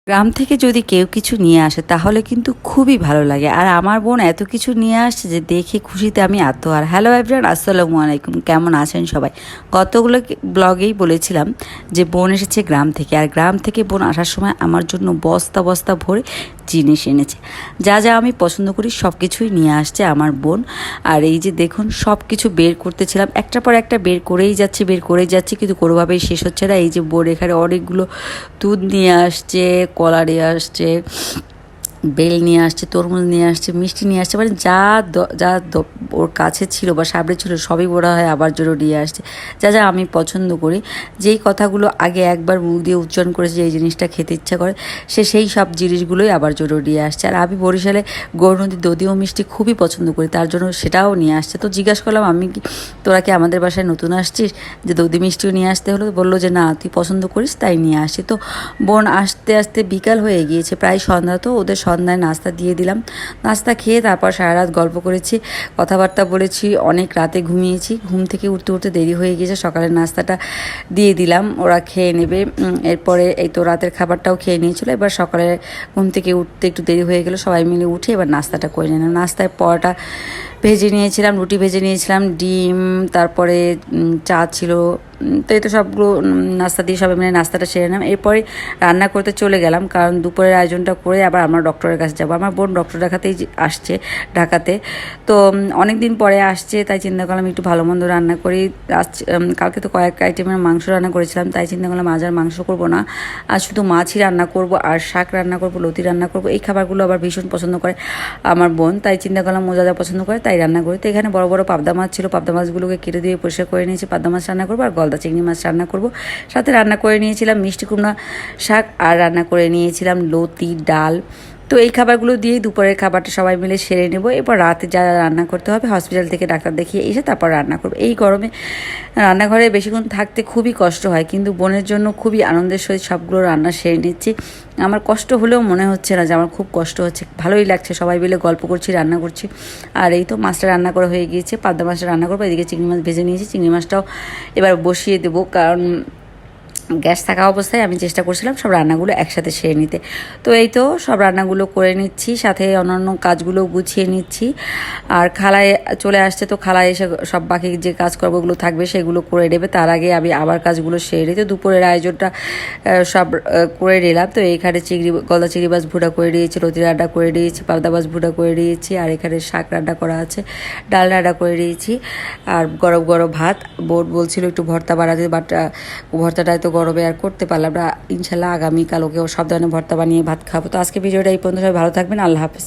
গ্রাম থেকে যদি কেউ কিছু নিয়ে আসে তাহলে কিন্তু খুবই ভালো লাগে। আর আমার বোন এত কিছু নিয়ে আসছে যে দেখে খুশিতে আমি আত্মহারা। হ্যালো এভরিওয়ান, আসসালামু আলাইকুম। কেমন আছেন সবাই? কতগুলো ব্লগেই বলেছিলাম যে বোন এসেছে গ্রাম থেকে, আর গ্রাম থেকে বোন আসার সময় আমার জন্য বস্তা বস্তা ভরে জিনিস এনেছে। যা যা আমি পছন্দ করি সব কিছুই নিয়ে আসছে আমার বোন। আর এই যে দেখুন, সব কিছু বের করতেছিলাম, একটার পর একটা বের করেই যাচ্ছি, কিন্তু কোনোভাবেই শেষ হচ্ছে না। এই যে বোন এখানে অনেকগুলো দুধ নিয়ে আসছে, কলা নিয়ে আসছে, বেল নিয়ে আসছে, তরমুজ নিয়ে আসছে, মিষ্টি নিয়ে আসছে, মানে ওর কাছে ছিল বা সামনে ছিল সবই বড় হয় আবার জোরে নিয়ে আসছে। যা যা আমি পছন্দ করি, যেই কথাগুলো আগে একবার মুখ দিয়ে উচ্চারণ করেছে যে এই জিনিসটা খেতে ইচ্ছা করে, সেই সব জিনিসগুলোই আবার জোরে নিয়ে আসছে। আর আমি বরিশালে গৌরনদীর দধি ও মিষ্টি খুবই পছন্দ করি, তার জন্য সেটাও নিয়ে আসছে। তো জিজ্ঞাসা করলাম, তোরা কি আমাদের বাসায় নতুন আসছিস যে দধি মিষ্টিও নিয়ে আসতে হলো? বললো যে না, তুই পছন্দ করিস তাই নিয়ে আসছি। তো বোন আসতে আসতে বিকাল হয়ে গিয়েছে, প্রায় সন্ধ্যা। তো ওদের সন্ধ্যায় নাস্তা দিয়ে দিলাম। নাস্তা খেয়ে তারপর সারা রাত গল্প করেছি, কথাবার্তা বলেছি, অনেক রাতে ঘুমিয়েছি। ঘুম থেকে উঠতে উঠতে দেরি হয়ে গিয়েছে, সকালের নাস্তাটা দিয়ে দিলাম, ওরা খেয়ে নেবে। এরপরে এই তো রাতের খাবারটাও খেয়ে নিয়েছিল। এবার সকালে ঘুম থেকে উঠতে একটু দেরি হয়ে গেল, সবাই মিলে উঠে এবার নাস্তাটা করে নিলাম। নাস্তায় পরোটা ভেজে নিয়েছিলাম, রুটি ভেজে নিয়েছিলাম, ডিম, তারপরে চা ছিল। তো এই তো সবগুলো নাস্তা দিয়ে সবাই মিলে নাস্তাটা সেরে নিলাম। এরপরে রান্না করতে চলে গেলাম, কারণ দুপুরের আয়োজনটা করে আবার আমরা ডক্টরের কাছে যাবো। আমার বোন ডক্টর দেখাতেই আসছে ঢাকাতে। তো অনেক দিন পরে আসছে, তাই চিন্তা করলাম একটু ভালো মন্দ রান্না করি। কালকে তো কয়েক আইটেমের মাংস রান্না করেছিলাম, তাই চিন্তা করলাম আজ আর মাংস করবো না, আর শুধু মাছই রান্না করব, আর শাক রান্না করব, লতি রান্না করব। এই খাবারগুলো আবার ভীষণ পছন্দ করে আমার বোন, তাই চিন্তা করলাম ও যা পছন্দ করে তাই রান্না করি। তো এখানে বড় বড় পাবদা মাছ ছিল, পাবদা মাছগুলোকে কেটে দিয়ে পরিষ্কার করে নিয়েছি। পাবদা মাছ রান্না করবো আর গলদা চিংড়ি মাছ রান্না করব। সাথে রান্না করে নিয়েছিলাম মিষ্টি কুমড়া শাক, আর রান্না করে নিয়েছিলাম লতি, ডাল। তো এই খাবারগুলো দিয়েই দুপুরের খাবারটা সবাই মিলে সেরে নেব। এরপর রাতে যা রান্না করতে হবে হসপিটাল থেকে ডাক্তার দেখিয়ে এসে তারপর রান্না করবো। এই গরমে রান্নাঘরে বেশিক্ষণ থাকতে খুবই কষ্ট হয়, কিন্তু বোনের জন্য খুবই আনন্দের সহিত সবগুলো রান্না সেরে নিচ্ছি। আমার কষ্ট হলেও মনে হচ্ছে না যে আমার খুব কষ্ট হচ্ছে, ভালোই লাগছে। সবাই মিলে গল্প করছি, রান্না করছি। আর এই তো মাছটা রান্না করা হয়ে গিয়েছে, পাবদা মাছটা রান্না করবো। এদিকে চিংড়ি মাছ ভেজে নিয়েছি, চিংড়ি মাছটাও এবার বসিয়ে দেবো, কারণ গ্যাস থাকা অবস্থায় আমি চেষ্টা করছিলাম সব রান্নাগুলো একসাথে সেরে নিতে। তো এই তো সব রান্নাগুলো করে নিচ্ছি, সাথে অন্যান্য কাজগুলো গুছিয়ে নিচ্ছি। আর খালায় চলে আসছে, তো খালায় এসে সব বাকি যে কাজকর্মগুলো থাকবে সেগুলো করে নেবে। তার আগে আমি আবার কাজগুলো সেরে নিই। তো দুপুরের আয়োজনটা সব করে নিলাম। তো এইখানে গলদা চিংড়ি মাছ ভুনা করে নিয়েছি, লতি রান্না করে নিয়েছি, পাবদা মাছ ভুনা করে নিয়েছি, আর এখানে শাক রান্না করা আছে, ডাল রান্না করে নিয়েছি, আর গরম গরম ভাত। বোন বলছিল একটু ভর্তা বানাতে, বাট ভর্তাটায় তো গরমে আর করতে পারলাম না। ইনশাল্লাহ আগামীকাল ওকেও সব ধরনের ভর্তা বানিয়ে ভাত খাবো। তো আজকে ভিডিওটা এই পর্যন্ত, সবাই ভালো থাকবেন, আল্লাহ হাফেজ।